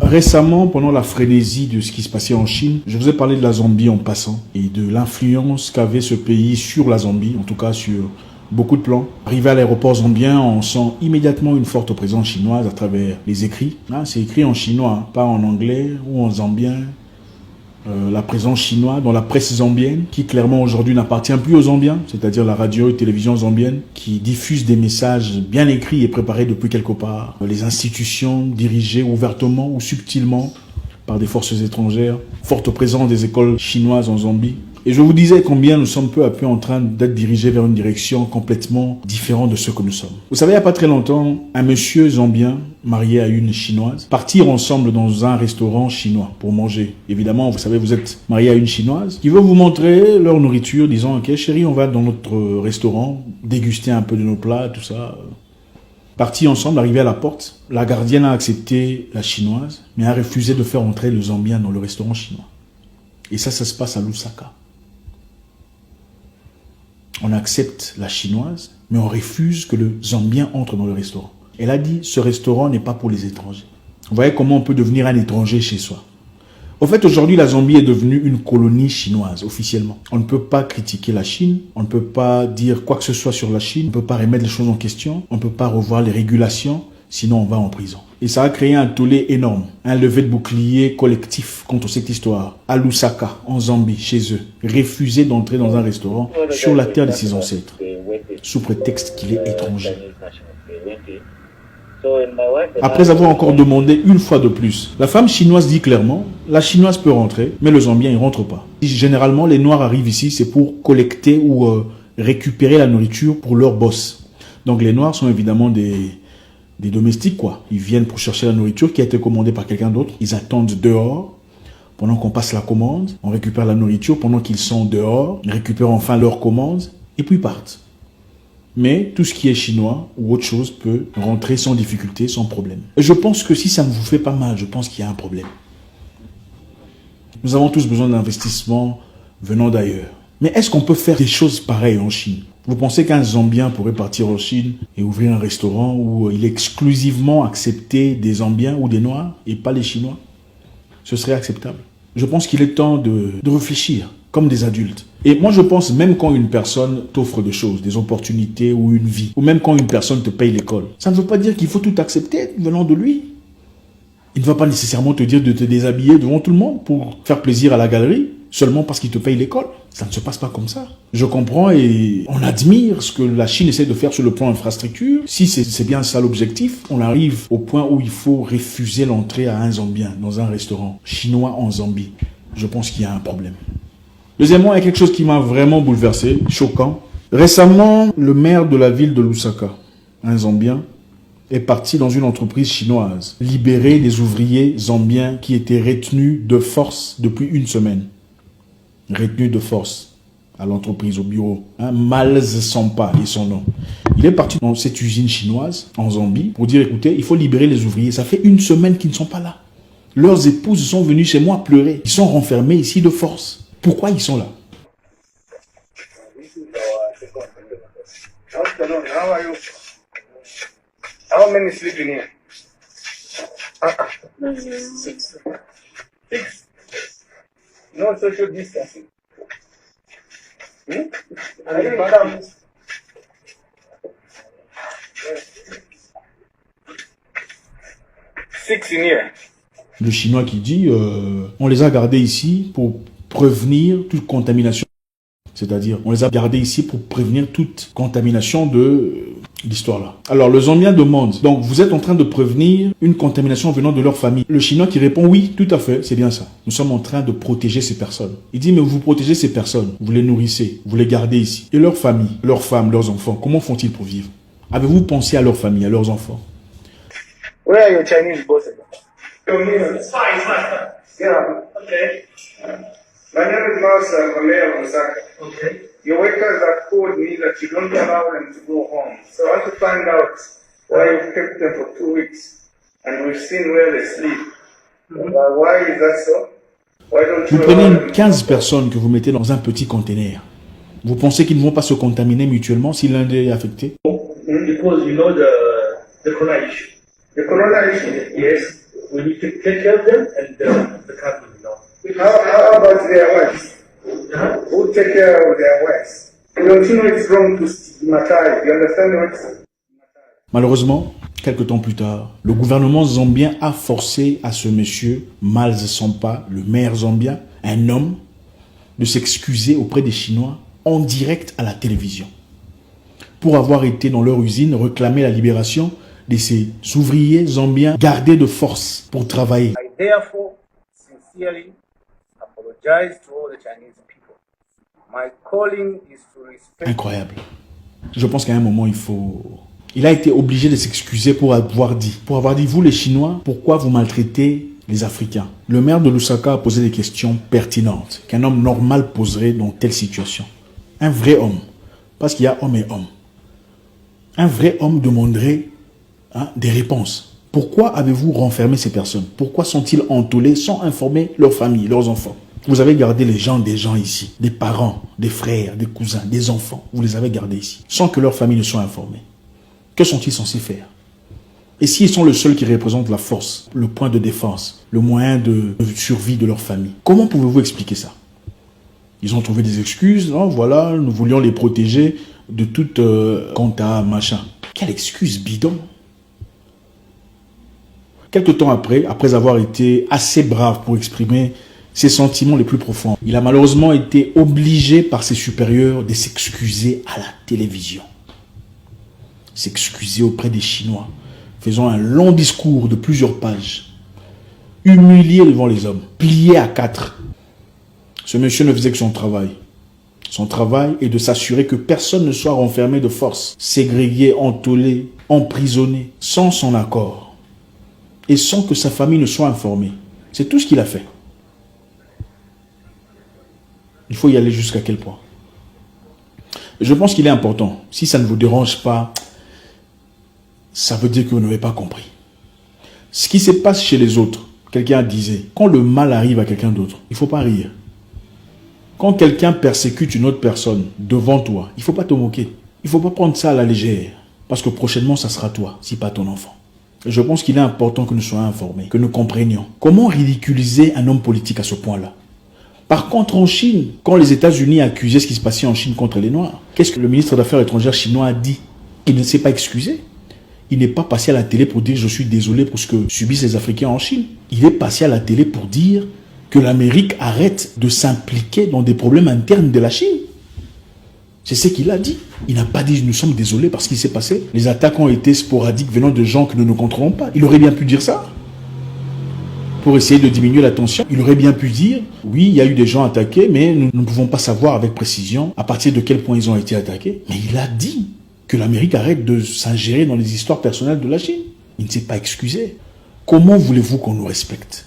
Récemment, pendant la frénésie de ce qui se passait en Chine, je vous ai parlé de la Zambie en passant et de l'influence qu'avait ce pays sur la Zambie, en tout cas sur beaucoup de plans. Arrivé à l'aéroport zambien, on sent immédiatement une forte présence chinoise à travers les écrits. C'est écrit en chinois, pas en anglais ou en zambien. La présence chinoise dans la presse zambienne, qui clairement aujourd'hui n'appartient plus aux Zambiens, c'est-à-dire la radio et télévision zambienne, qui diffuse des messages bien écrits et préparés depuis quelque part. Les institutions dirigées ouvertement ou subtilement par des forces étrangères. Forte présence des écoles chinoises en Zambie. Et je vous disais combien nous sommes peu à peu en train d'être dirigés vers une direction complètement différente de ce que nous sommes. Vous savez, il n'y a pas très longtemps, un monsieur zambien marié à une chinoise partirent ensemble dans un restaurant chinois pour manger. Évidemment, vous savez, vous êtes marié à une chinoise qui veut vous montrer leur nourriture, disant « Ok, chérie, on va dans notre restaurant, déguster un peu de nos plats, tout ça. » Partis ensemble, arrivés à la porte, la gardienne a accepté la chinoise, mais a refusé de faire entrer le zambien dans le restaurant chinois. Et ça se passe à Lusaka. On accepte la chinoise, mais on refuse que le zambien entre dans le restaurant. Elle a dit, ce restaurant n'est pas pour les étrangers. Vous voyez comment on peut devenir un étranger chez soi. En fait, aujourd'hui, la Zambie est devenue une colonie chinoise, officiellement. On ne peut pas critiquer la Chine, on ne peut pas dire quoi que ce soit sur la Chine, on ne peut pas remettre les choses en question, on ne peut pas revoir les régulations, sinon on va en prison. Et ça a créé un tollé énorme, un lever de bouclier collectif contre cette histoire. À Lusaka, en Zambie, chez eux, refuser d'entrer dans un restaurant sur la terre de ses ancêtres, sous prétexte qu'il est étranger. Après avoir encore demandé une fois de plus, la femme chinoise dit clairement, la chinoise peut rentrer, mais le zambien il rentre pas. Généralement, les noirs arrivent ici, c'est pour collecter ou récupérer la nourriture pour leur boss. Donc les noirs sont évidemment des domestiques, quoi. Ils viennent pour chercher la nourriture qui a été commandée par quelqu'un d'autre. Ils attendent dehors pendant qu'on passe la commande. On récupère la nourriture pendant qu'ils sont dehors. Ils récupèrent enfin leur commande et puis partent. Mais tout ce qui est chinois ou autre chose peut rentrer sans difficulté, sans problème. Et je pense que si ça ne vous fait pas mal, je pense qu'il y a un problème. Nous avons tous besoin d'investissements venant d'ailleurs. Mais est-ce qu'on peut faire des choses pareilles en Chine? Vous pensez qu'un Zambien pourrait partir en Chine et ouvrir un restaurant où il est exclusivement accepté des Zambiens ou des Noirs et pas les Chinois? Ce serait acceptable. Je pense qu'il est temps de réfléchir comme des adultes. Et moi, je pense même quand une personne t'offre des choses, des opportunités ou une vie, ou même quand une personne te paye l'école, ça ne veut pas dire qu'il faut tout accepter venant de lui. Il ne va pas nécessairement te dire de te déshabiller devant tout le monde pour faire plaisir à la galerie, seulement parce qu'il te paye l'école. Ça ne se passe pas comme ça. Je comprends et on admire ce que la Chine essaie de faire sur le plan infrastructure. Si c'est bien ça l'objectif, on arrive au point où il faut refuser l'entrée à un Zambien dans un restaurant chinois en Zambie. Je pense qu'il y a un problème. Deuxièmement, il y a quelque chose qui m'a vraiment bouleversé, choquant. Récemment, le maire de la ville de Lusaka, un Zambien, est parti dans une entreprise chinoise, libérer des ouvriers zambiens qui étaient retenus de force depuis une semaine. Retenus de force à l'entreprise, au bureau. Malz Sampa est son nom. Il est parti dans cette usine chinoise, en Zambie, pour dire, écoutez, il faut libérer les ouvriers. Ça fait une semaine qu'ils ne sont pas là. Leurs épouses sont venues chez moi pleurer. Ils sont renfermés ici de force. Pourquoi ils sont là? How many sleep in here? Six. No social distancing. And it comes. Six in here. Le Chinois qui dit, on les a gardés ici pour prévenir toute contamination. C'est-à-dire, on les a gardés ici pour prévenir toute contamination de l'histoire-là. Alors, le Zambien demande, donc vous êtes en train de prévenir une contamination venant de leur famille. Le Chinois qui répond, oui, tout à fait, c'est bien ça. Nous sommes en train de protéger ces personnes. Il dit, mais vous protégez ces personnes, vous les nourrissez, vous les gardez ici. Et leur famille, leurs femmes, leurs enfants, comment font-ils pour vivre? Avez-vous pensé à leur famille, à leurs enfants? Where are your Chinese bosses? It's fine. Yeah. Okay. My name is Mausa Malaya Osaka. Okay. Your workers have told me that you don't allow them to go home. So I want to find out why you kept them for 2 weeks. And we've seen where they sleep. Why is that so? Why don't you Vous prenez 15 personnes que vous mettez dans un petit conteneur. Vous pensez qu'ils ne vont pas se contaminer mutuellement si l'un d'eux est affecté? Because you know the corona issue. The corona issue? Yes. we need to take care of them and the country, you know. How about their wives? Who take care of their wives? Don't you know it's wrong to stigmatize? You understand what? Malheureusement, quelque temps plus tard, le gouvernement zambien a forcé à ce monsieur, Miles Sampa, le maire zambien, un homme, de s'excuser auprès des Chinois en direct à la télévision pour avoir été dans leur usine réclamer la libération de ces ouvriers zambiens gardés de force pour travailler. I therefore sincerely apologize to all the Chinese people. My calling is to respect. Incroyable. Je pense qu'à un moment, il a été obligé de s'excuser pour avoir dit, vous les Chinois, pourquoi vous maltraitez les Africains? Le maire de Lusaka a posé des questions pertinentes qu'un homme normal poserait dans telle situation. Un vrai homme, parce qu'il y a homme et homme. Un vrai homme demanderait des réponses. Pourquoi avez-vous renfermé ces personnes? Pourquoi sont-ils entôlés sans informer leurs familles, leurs enfants? Vous avez gardé des gens ici, des parents, des frères, des cousins, des enfants. Vous les avez gardés ici, sans que leurs familles ne soient informées. Que sont-ils censés faire? Et s'ils sont le seul qui représente la force, le point de défense, le moyen de survie de leur famille, comment pouvez-vous expliquer ça? Ils ont trouvé des excuses. Non, voilà, nous voulions les protéger de toute compta, machin. Quelle excuse bidon! Quelque temps après avoir été assez brave pour exprimer ses sentiments les plus profonds, il a malheureusement été obligé par ses supérieurs de s'excuser à la télévision. S'excuser auprès des Chinois, faisant un long discours de plusieurs pages, humilié devant les hommes, plié à 4. Ce monsieur ne faisait que son travail. Son travail est de s'assurer que personne ne soit renfermé de force, ségrégué, entôlé, emprisonné, sans son accord, et sans que sa famille ne soit informée. C'est tout ce qu'il a fait. Il faut y aller jusqu'à quel point? Je pense qu'il est important. Si ça ne vous dérange pas, ça veut dire que vous n'avez pas compris. Ce qui se passe chez les autres, quelqu'un disait, quand le mal arrive à quelqu'un d'autre, il ne faut pas rire. Quand quelqu'un persécute une autre personne devant toi, il ne faut pas te moquer. Il ne faut pas prendre ça à la légère. Parce que prochainement, ça sera toi, si pas ton enfant. Et je pense qu'il est important que nous soyons informés, que nous comprenions. Comment ridiculiser un homme politique à ce point-là? Par contre, en Chine, quand les États-Unis accusaient ce qui se passait en Chine contre les Noirs, qu'est-ce que le ministre des Affaires étrangères chinois a dit? Il ne s'est pas excusé. Il n'est pas passé à la télé pour dire « je suis désolé pour ce que subissent les Africains en Chine ». Il est passé à la télé pour dire que l'Amérique arrête de s'impliquer dans des problèmes internes de la Chine. C'est ce qu'il a dit. Il n'a pas dit « nous sommes désolés parce qu'il s'est passé ». Les attaques ont été sporadiques venant de gens que nous ne contrôlons pas. Il aurait bien pu dire ça. Pour essayer de diminuer la tension, il aurait bien pu dire « oui, il y a eu des gens attaqués, mais nous ne pouvons pas savoir avec précision à partir de quel point ils ont été attaqués ». Mais il a dit que l'Amérique arrête de s'ingérer dans les histoires personnelles de la Chine. Il ne s'est pas excusé. Comment voulez-vous qu'on nous respecte?